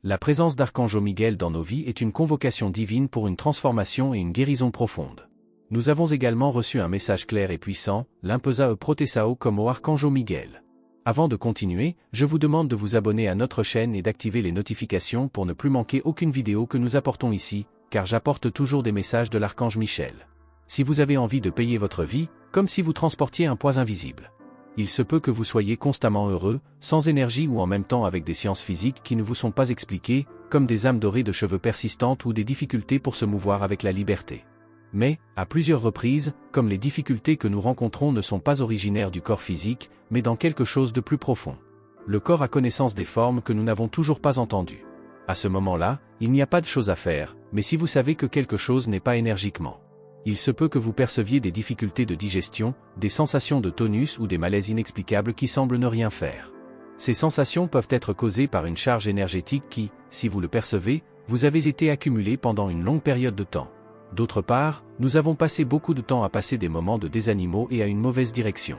La présence d'Archange Miguel dans nos vies est une convocation divine pour une transformation et une guérison profonde. Nous avons également reçu un message clair et puissant, l'impesa protesao como Archange Miguel. Avant de continuer, je vous demande de vous abonner à notre chaîne et d'activer les notifications pour ne plus manquer aucune vidéo que nous apportons ici, car j'apporte toujours des messages de l'Archange Michel. Si vous avez envie de payer votre vie, comme si vous transportiez un poids invisible. Il se peut que vous soyez constamment heureux, sans énergie ou en même temps avec des sciences physiques qui ne vous sont pas expliquées, comme des âmes dorées de cheveux persistantes ou des difficultés pour se mouvoir avec la liberté. Mais, à plusieurs reprises, comme les difficultés que nous rencontrons ne sont pas originaires du corps physique, mais dans quelque chose de plus profond. Le corps a connaissance des formes que nous n'avons toujours pas entendues. À ce moment-là, il n'y a pas de chose à faire, mais si vous savez que quelque chose n'est pas énergiquement. Il se peut que vous perceviez des difficultés de digestion, des sensations de tonus ou des malaises inexplicables qui semblent ne rien faire. Ces sensations peuvent être causées par une charge énergétique qui, si vous le percevez, vous avez été accumulée pendant une longue période de temps. D'autre part, nous avons passé beaucoup de temps à passer des moments de désanimaux et à une mauvaise direction.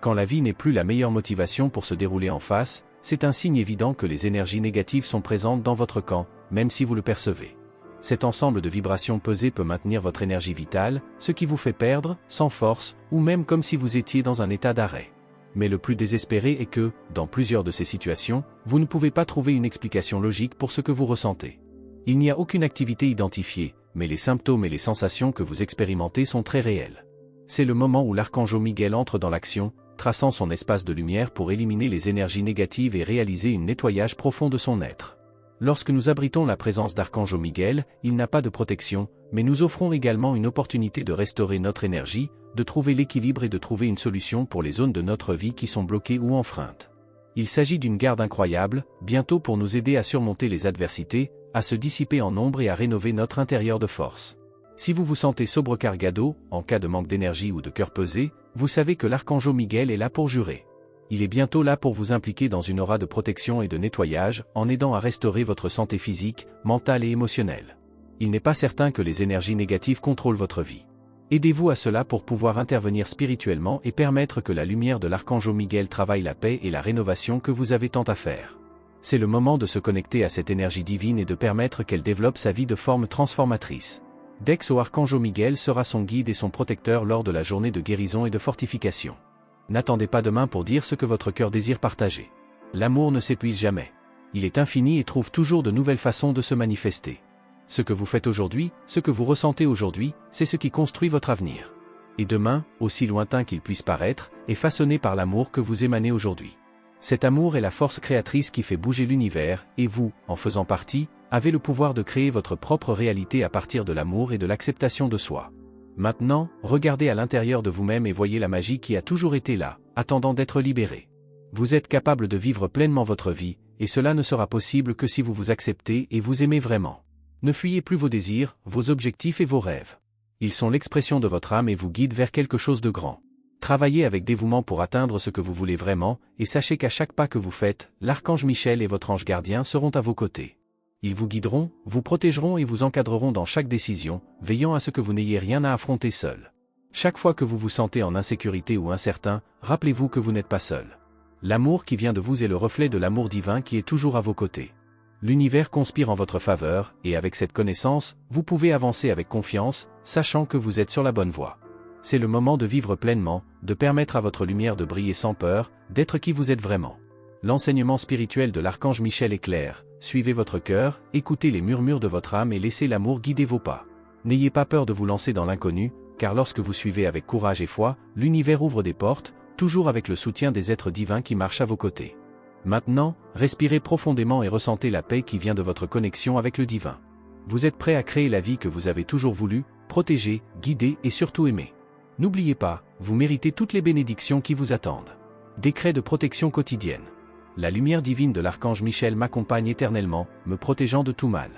Quand la vie n'est plus la meilleure motivation pour se dérouler en face, c'est un signe évident que les énergies négatives sont présentes dans votre camp, même si vous le percevez. Cet ensemble de vibrations pesées peut maintenir votre énergie vitale, ce qui vous fait perdre, sans force, ou même comme si vous étiez dans un état d'arrêt. Mais le plus désespéré est que, dans plusieurs de ces situations, vous ne pouvez pas trouver une explication logique pour ce que vous ressentez. Il n'y a aucune activité identifiée, mais les symptômes et les sensations que vous expérimentez sont très réels. C'est le moment où l'Archange Miguel entre dans l'action, traçant son espace de lumière pour éliminer les énergies négatives et réaliser un nettoyage profond de son être. Lorsque nous abritons la présence d'Archange Miguel, il n'a pas de protection, mais nous offrons également une opportunité de restaurer notre énergie, de trouver l'équilibre et de trouver une solution pour les zones de notre vie qui sont bloquées ou enfreintes. Il s'agit d'une garde incroyable, bientôt pour nous aider à surmonter les adversités, à se dissiper en ombre et à rénover notre intérieur de force. Si vous vous sentez sobrecargado, en cas de manque d'énergie ou de cœur pesé, vous savez que l'Archange Miguel est là pour jurer. Il est bientôt là pour vous impliquer dans une aura de protection et de nettoyage, en aidant à restaurer votre santé physique, mentale et émotionnelle. Il n'est pas certain que les énergies négatives contrôlent votre vie. Aidez-vous à cela pour pouvoir intervenir spirituellement et permettre que la lumière de l'Archange Miguel travaille la paix et la rénovation que vous avez tant à faire. C'est le moment de se connecter à cette énergie divine et de permettre qu'elle développe sa vie de forme transformatrice. Dex au Archange Miguel sera son guide et son protecteur lors de la journée de guérison et de fortification. N'attendez pas demain pour dire ce que votre cœur désire partager. L'amour ne s'épuise jamais. Il est infini et trouve toujours de nouvelles façons de se manifester. Ce que vous faites aujourd'hui, ce que vous ressentez aujourd'hui, c'est ce qui construit votre avenir. Et demain, aussi lointain qu'il puisse paraître, est façonné par l'amour que vous émanez aujourd'hui. Cet amour est la force créatrice qui fait bouger l'univers, et vous, en faisant partie, avez le pouvoir de créer votre propre réalité à partir de l'amour et de l'acceptation de soi. Maintenant, regardez à l'intérieur de vous-même et voyez la magie qui a toujours été là, attendant d'être libérée. Vous êtes capable de vivre pleinement votre vie, et cela ne sera possible que si vous vous acceptez et vous aimez vraiment. Ne fuyez plus vos désirs, vos objectifs et vos rêves. Ils sont l'expression de votre âme et vous guident vers quelque chose de grand. Travaillez avec dévouement pour atteindre ce que vous voulez vraiment, et sachez qu'à chaque pas que vous faites, l'Archange Michel et votre ange gardien seront à vos côtés. Ils vous guideront, vous protégeront et vous encadreront dans chaque décision, veillant à ce que vous n'ayez rien à affronter seul. Chaque fois que vous vous sentez en insécurité ou incertain, rappelez-vous que vous n'êtes pas seul. L'amour qui vient de vous est le reflet de l'amour divin qui est toujours à vos côtés. L'univers conspire en votre faveur, et avec cette connaissance, vous pouvez avancer avec confiance, sachant que vous êtes sur la bonne voie. C'est le moment de vivre pleinement, de permettre à votre lumière de briller sans peur, d'être qui vous êtes vraiment. L'enseignement spirituel de l'Archange Michel est clair, suivez votre cœur, écoutez les murmures de votre âme et laissez l'amour guider vos pas. N'ayez pas peur de vous lancer dans l'inconnu, car lorsque vous suivez avec courage et foi, l'univers ouvre des portes, toujours avec le soutien des êtres divins qui marchent à vos côtés. Maintenant, respirez profondément et ressentez la paix qui vient de votre connexion avec le divin. Vous êtes prêt à créer la vie que vous avez toujours voulu, protéger, guider et surtout aimer. N'oubliez pas, vous méritez toutes les bénédictions qui vous attendent. Décret de protection quotidienne. La lumière divine de l'Archange Michel m'accompagne éternellement, me protégeant de tout mal.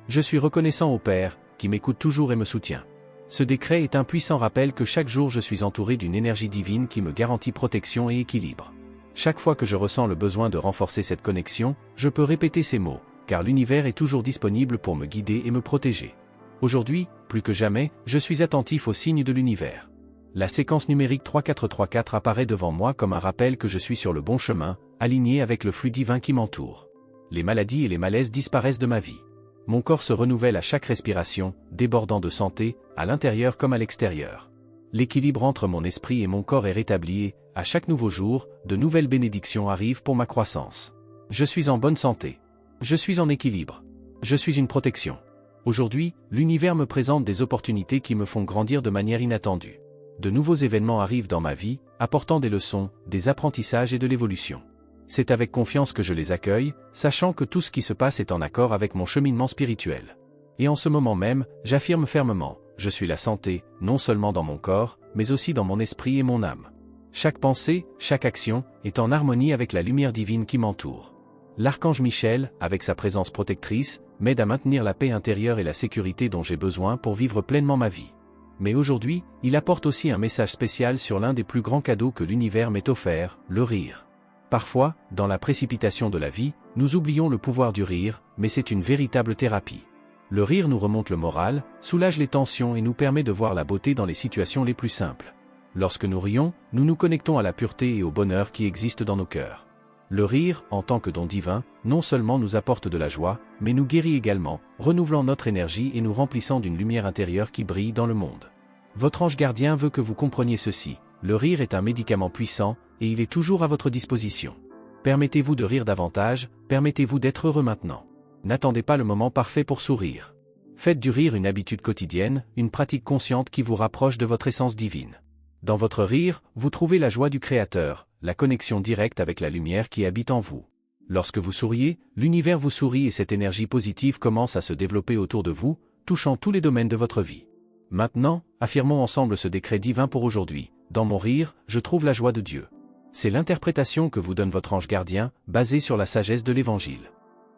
Je suis reconnaissant au Père, qui m'écoute toujours et me soutient. Ce décret est un puissant rappel que chaque jour je suis entouré d'une énergie divine qui me garantit protection et équilibre. Chaque fois que je ressens le besoin de renforcer cette connexion, je peux répéter ces mots, car l'univers est toujours disponible pour me guider et me protéger. Aujourd'hui, plus que jamais, je suis attentif aux signes de l'univers. La séquence numérique 3434 apparaît devant moi comme un rappel que je suis sur le bon chemin, aligné avec le flux divin qui m'entoure. Les maladies et les malaises disparaissent de ma vie. Mon corps se renouvelle à chaque respiration, débordant de santé, à l'intérieur comme à l'extérieur. L'équilibre entre mon esprit et mon corps est rétabli et, à chaque nouveau jour, de nouvelles bénédictions arrivent pour ma croissance. Je suis en bonne santé. Je suis en équilibre. Je suis une protection. Aujourd'hui, l'univers me présente des opportunités qui me font grandir de manière inattendue. De nouveaux événements arrivent dans ma vie, apportant des leçons, des apprentissages et de l'évolution. C'est avec confiance que je les accueille, sachant que tout ce qui se passe est en accord avec mon cheminement spirituel. Et en ce moment même, j'affirme fermement, je suis la santé, non seulement dans mon corps, mais aussi dans mon esprit et mon âme. Chaque pensée, chaque action, est en harmonie avec la lumière divine qui m'entoure. L'archange Michel, avec sa présence protectrice, m'aide à maintenir la paix intérieure et la sécurité dont j'ai besoin pour vivre pleinement ma vie. Mais aujourd'hui, il apporte aussi un message spécial sur l'un des plus grands cadeaux que l'univers m'ait offert, le rire. Parfois, dans la précipitation de la vie, nous oublions le pouvoir du rire, mais c'est une véritable thérapie. Le rire nous remonte le moral, soulage les tensions et nous permet de voir la beauté dans les situations les plus simples. Lorsque nous rions, nous nous connectons à la pureté et au bonheur qui existent dans nos cœurs. Le rire, en tant que don divin, non seulement nous apporte de la joie, mais nous guérit également, renouvelant notre énergie et nous remplissant d'une lumière intérieure qui brille dans le monde. Votre ange gardien veut que vous compreniez ceci. Le rire est un médicament puissant, et il est toujours à votre disposition. Permettez-vous de rire davantage, permettez-vous d'être heureux maintenant. N'attendez pas le moment parfait pour sourire. Faites du rire une habitude quotidienne, une pratique consciente qui vous rapproche de votre essence divine. Dans votre rire, vous trouvez la joie du Créateur, la connexion directe avec la lumière qui habite en vous. Lorsque vous souriez, l'univers vous sourit et cette énergie positive commence à se développer autour de vous, touchant tous les domaines de votre vie. Maintenant, affirmons ensemble ce décret divin pour aujourd'hui. Dans mon rire, je trouve la joie de Dieu. C'est l'interprétation que vous donne votre ange gardien, basée sur la sagesse de l'Évangile.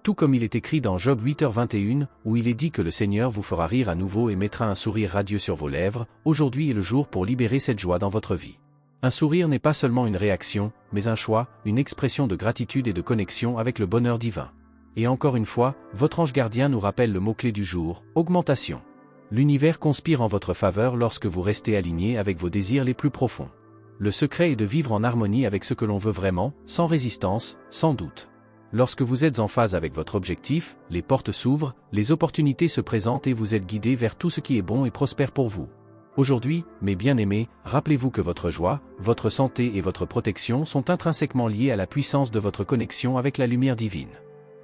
Tout comme il est écrit dans Job 8h21, où il est dit que le Seigneur vous fera rire à nouveau et mettra un sourire radieux sur vos lèvres, aujourd'hui est le jour pour libérer cette joie dans votre vie. Un sourire n'est pas seulement une réaction, mais un choix, une expression de gratitude et de connexion avec le bonheur divin. Et encore une fois, votre ange gardien nous rappelle le mot-clé du jour, augmentation. L'univers conspire en votre faveur lorsque vous restez aligné avec vos désirs les plus profonds. Le secret est de vivre en harmonie avec ce que l'on veut vraiment, sans résistance, sans doute. Lorsque vous êtes en phase avec votre objectif, les portes s'ouvrent, les opportunités se présentent et vous êtes guidé vers tout ce qui est bon et prospère pour vous. Aujourd'hui, mes bien-aimés, rappelez-vous que votre joie, votre santé et votre protection sont intrinsèquement liés à la puissance de votre connexion avec la lumière divine.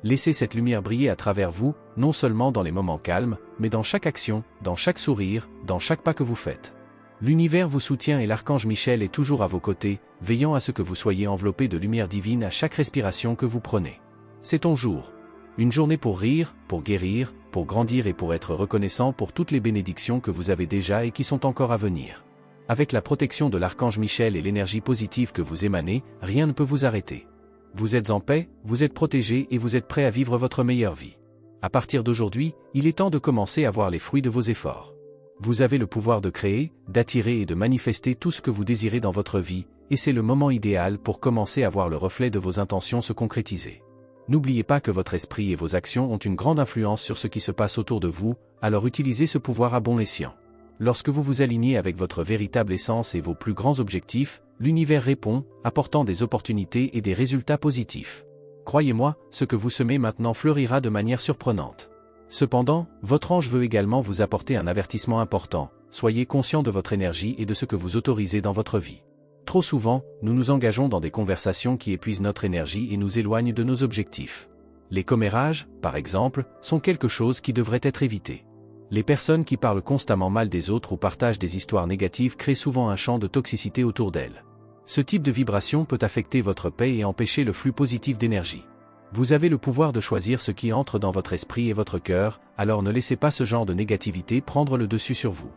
Laissez cette lumière briller à travers vous, non seulement dans les moments calmes, mais dans chaque action, dans chaque sourire, dans chaque pas que vous faites. L'univers vous soutient et l'archange Michel est toujours à vos côtés, veillant à ce que vous soyez enveloppé de lumière divine à chaque respiration que vous prenez. C'est ton jour. Une journée pour rire, pour guérir, pour grandir et pour être reconnaissant pour toutes les bénédictions que vous avez déjà et qui sont encore à venir. Avec la protection de l'archange Michel et l'énergie positive que vous émanez, rien ne peut vous arrêter. Vous êtes en paix, vous êtes protégé et vous êtes prêt à vivre votre meilleure vie. À partir d'aujourd'hui, il est temps de commencer à voir les fruits de vos efforts. Vous avez le pouvoir de créer, d'attirer et de manifester tout ce que vous désirez dans votre vie, et c'est le moment idéal pour commencer à voir le reflet de vos intentions se concrétiser. N'oubliez pas que votre esprit et vos actions ont une grande influence sur ce qui se passe autour de vous, alors utilisez ce pouvoir à bon escient. Lorsque vous vous alignez avec votre véritable essence et vos plus grands objectifs, l'univers répond, apportant des opportunités et des résultats positifs. Croyez-moi, ce que vous semez maintenant fleurira de manière surprenante. Cependant, votre ange veut également vous apporter un avertissement important, soyez conscient de votre énergie et de ce que vous autorisez dans votre vie. Trop souvent, nous nous engageons dans des conversations qui épuisent notre énergie et nous éloignent de nos objectifs. Les commérages, par exemple, sont quelque chose qui devrait être évité. Les personnes qui parlent constamment mal des autres ou partagent des histoires négatives créent souvent un champ de toxicité autour d'elles. Ce type de vibration peut affecter votre paix et empêcher le flux positif d'énergie. Vous avez le pouvoir de choisir ce qui entre dans votre esprit et votre cœur, alors ne laissez pas ce genre de négativité prendre le dessus sur vous.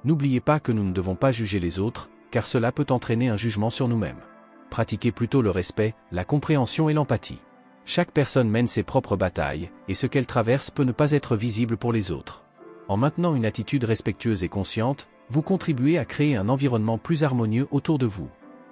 N'oubliez pas que nous ne devons pas juger les autres, car cela peut entraîner un jugement sur nous-mêmes. Pratiquez plutôt le respect, la compréhension et l'empathie. Chaque personne mène ses propres batailles, et ce qu'elle traverse peut ne pas être visible pour les autres. En maintenant une attitude respectueuse et consciente, vous contribuez à créer un environnement plus harmonieux autour de vous.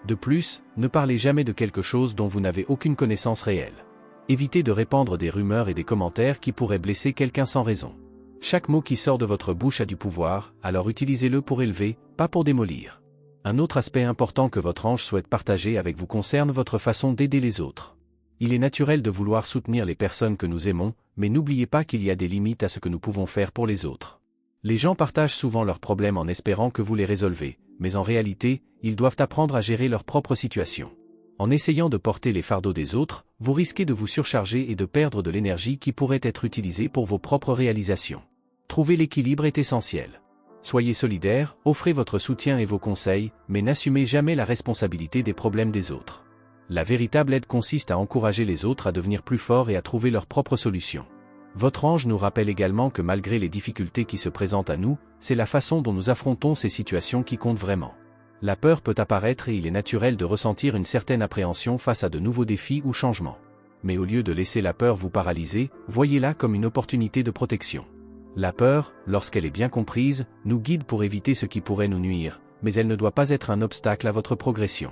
De plus, ne parlez jamais de quelque chose dont vous n'avez aucune connaissance réelle. Évitez de répandre des rumeurs et des commentaires qui pourraient blesser quelqu'un sans raison. Chaque mot qui sort de votre bouche a du pouvoir, alors utilisez-le pour élever, pas pour démolir. Un autre aspect important que votre ange souhaite partager avec vous concerne votre façon d'aider les autres. Il est naturel de vouloir soutenir les personnes que nous aimons, mais n'oubliez pas qu'il y a des limites à ce que nous pouvons faire pour les autres. Les gens partagent souvent leurs problèmes en espérant que vous les résolvez, mais en réalité, ils doivent apprendre à gérer leur propre situation. En essayant de porter les fardeaux des autres, vous risquez de vous surcharger et de perdre de l'énergie qui pourrait être utilisée pour vos propres réalisations. Trouver l'équilibre est essentiel. Soyez solidaire, offrez votre soutien et vos conseils, mais n'assumez jamais la responsabilité des problèmes des autres. La véritable aide consiste à encourager les autres à devenir plus forts et à trouver leurs propres solutions. Votre ange nous rappelle également que malgré les difficultés qui se présentent à nous, c'est la façon dont nous affrontons ces situations qui compte vraiment. La peur peut apparaître et il est naturel de ressentir une certaine appréhension face à de nouveaux défis ou changements. Mais au lieu de laisser la peur vous paralyser, voyez-la comme une opportunité de protection. La peur, lorsqu'elle est bien comprise, nous guide pour éviter ce qui pourrait nous nuire, mais elle ne doit pas être un obstacle à votre progression.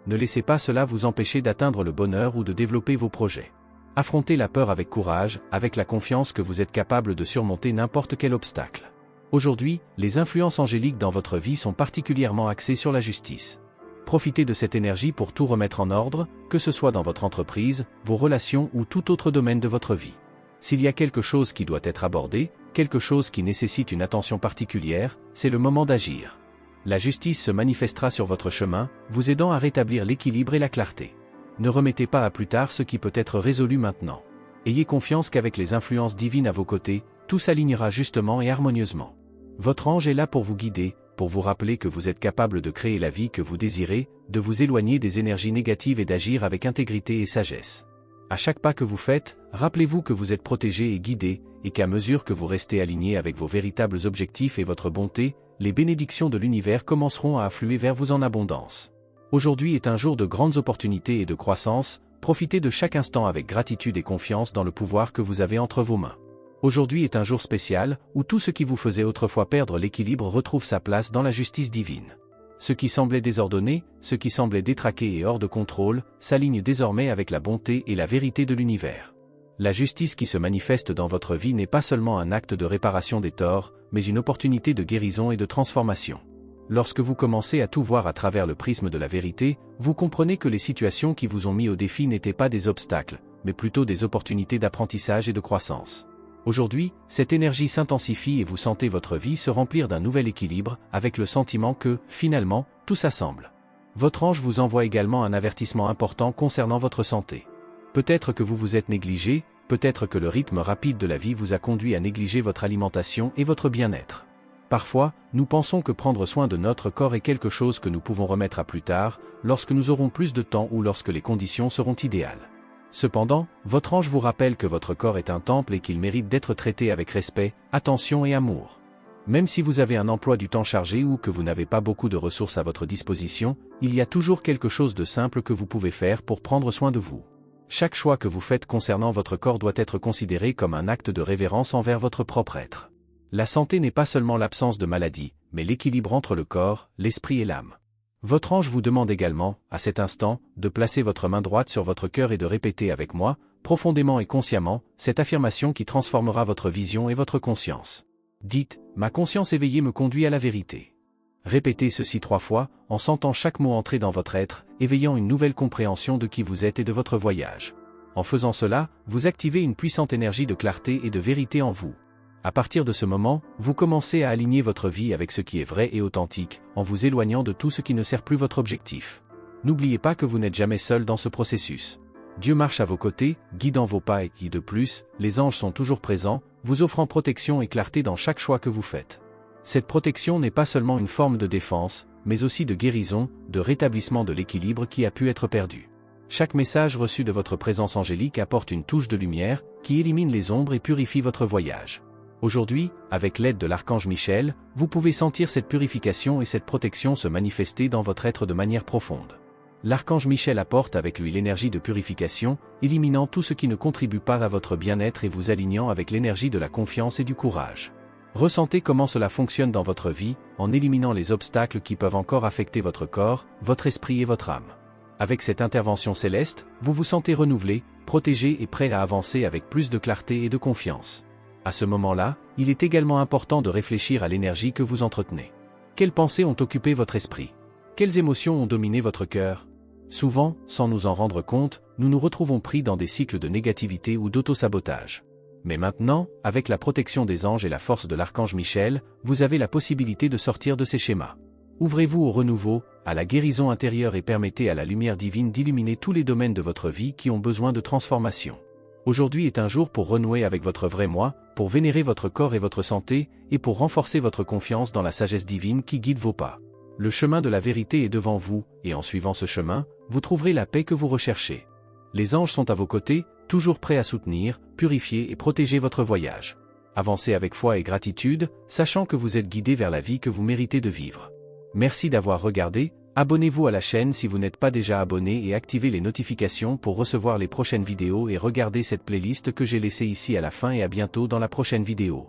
Ne laissez pas cela vous empêcher d'atteindre le bonheur ou de développer vos projets. Affrontez la peur avec courage, avec la confiance que vous êtes capable de surmonter n'importe quel obstacle. Aujourd'hui, les influences angéliques dans votre vie sont particulièrement axées sur la justice. Profitez de cette énergie pour tout remettre en ordre, que ce soit dans votre entreprise, vos relations ou tout autre domaine de votre vie. S'il y a quelque chose qui doit être abordé, quelque chose qui nécessite une attention particulière, c'est le moment d'agir. La justice se manifestera sur votre chemin, vous aidant à rétablir l'équilibre et la clarté. Ne remettez pas à plus tard ce qui peut être résolu maintenant. Ayez confiance qu'avec les influences divines à vos côtés, tout s'alignera justement et harmonieusement. Votre ange est là pour vous guider, pour vous rappeler que vous êtes capable de créer la vie que vous désirez, de vous éloigner des énergies négatives et d'agir avec intégrité et sagesse. À chaque pas que vous faites, rappelez-vous que vous êtes protégé et guidé, et qu'à mesure que vous restez aligné avec vos véritables objectifs et votre bonté, les bénédictions de l'univers commenceront à affluer vers vous en abondance. Aujourd'hui est un jour de grandes opportunités et de croissance, profitez de chaque instant avec gratitude et confiance dans le pouvoir que vous avez entre vos mains. Aujourd'hui est un jour spécial, où tout ce qui vous faisait autrefois perdre l'équilibre retrouve sa place dans la justice divine. Ce qui semblait désordonné, ce qui semblait détraqué et hors de contrôle, s'aligne désormais avec la bonté et la vérité de l'univers. La justice qui se manifeste dans votre vie n'est pas seulement un acte de réparation des torts, mais une opportunité de guérison et de transformation. Lorsque vous commencez à tout voir à travers le prisme de la vérité, vous comprenez que les situations qui vous ont mis au défi n'étaient pas des obstacles, mais plutôt des opportunités d'apprentissage et de croissance. Aujourd'hui, cette énergie s'intensifie et vous sentez votre vie se remplir d'un nouvel équilibre, avec le sentiment que, finalement, tout s'assemble. Votre ange vous envoie également un avertissement important concernant votre santé. Peut-être que vous vous êtes négligé, peut-être que le rythme rapide de la vie vous a conduit à négliger votre alimentation et votre bien-être. Parfois, nous pensons que prendre soin de notre corps est quelque chose que nous pouvons remettre à plus tard, lorsque nous aurons plus de temps ou lorsque les conditions seront idéales. Cependant, votre ange vous rappelle que votre corps est un temple et qu'il mérite d'être traité avec respect, attention et amour. Même si vous avez un emploi du temps chargé ou que vous n'avez pas beaucoup de ressources à votre disposition, il y a toujours quelque chose de simple que vous pouvez faire pour prendre soin de vous. Chaque choix que vous faites concernant votre corps doit être considéré comme un acte de révérence envers votre propre être. La santé n'est pas seulement l'absence de maladie, mais l'équilibre entre le corps, l'esprit et l'âme. Votre ange vous demande également, à cet instant, de placer votre main droite sur votre cœur et de répéter avec moi, profondément et consciemment, cette affirmation qui transformera votre vision et votre conscience. Dites, ma conscience éveillée me conduit à la vérité. Répétez ceci 3 fois, en sentant chaque mot entrer dans votre être, éveillant une nouvelle compréhension de qui vous êtes et de votre voyage. En faisant cela, vous activez une puissante énergie de clarté et de vérité en vous. À partir de ce moment, vous commencez à aligner votre vie avec ce qui est vrai et authentique, en vous éloignant de tout ce qui ne sert plus votre objectif. N'oubliez pas que vous n'êtes jamais seul dans ce processus. Dieu marche à vos côtés, guidant vos pas et qui de plus, les anges sont toujours présents, vous offrant protection et clarté dans chaque choix que vous faites. Cette protection n'est pas seulement une forme de défense, mais aussi de guérison, de rétablissement de l'équilibre qui a pu être perdu. Chaque message reçu de votre présence angélique apporte une touche de lumière, qui élimine les ombres et purifie votre voyage. Aujourd'hui, avec l'aide de l'archange Michel, vous pouvez sentir cette purification et cette protection se manifester dans votre être de manière profonde. L'archange Michel apporte avec lui l'énergie de purification, éliminant tout ce qui ne contribue pas à votre bien-être et vous alignant avec l'énergie de la confiance et du courage. Ressentez comment cela fonctionne dans votre vie, en éliminant les obstacles qui peuvent encore affecter votre corps, votre esprit et votre âme. Avec cette intervention céleste, vous vous sentez renouvelé, protégé et prêt à avancer avec plus de clarté et de confiance. À ce moment-là, il est également important de réfléchir à l'énergie que vous entretenez. Quelles pensées ont occupé votre esprit? Quelles émotions ont dominé votre cœur? Souvent, sans nous en rendre compte, nous nous retrouvons pris dans des cycles de négativité ou d'auto-sabotage. Mais maintenant, avec la protection des anges et la force de l'archange Michel, vous avez la possibilité de sortir de ces schémas. Ouvrez-vous au renouveau, à la guérison intérieure et permettez à la lumière divine d'illuminer tous les domaines de votre vie qui ont besoin de transformation. Aujourd'hui est un jour pour renouer avec votre vrai moi, pour vénérer votre corps et votre santé, et pour renforcer votre confiance dans la sagesse divine qui guide vos pas. Le chemin de la vérité est devant vous, et en suivant ce chemin, vous trouverez la paix que vous recherchez. Les anges sont à vos côtés, toujours prêts à soutenir, purifier et protéger votre voyage. Avancez avec foi et gratitude, sachant que vous êtes guidé vers la vie que vous méritez de vivre. Merci d'avoir regardé, abonnez-vous à la chaîne si vous n'êtes pas déjà abonné et activez les notifications pour recevoir les prochaines vidéos et regardez cette playlist que j'ai laissée ici à la fin et à bientôt dans la prochaine vidéo.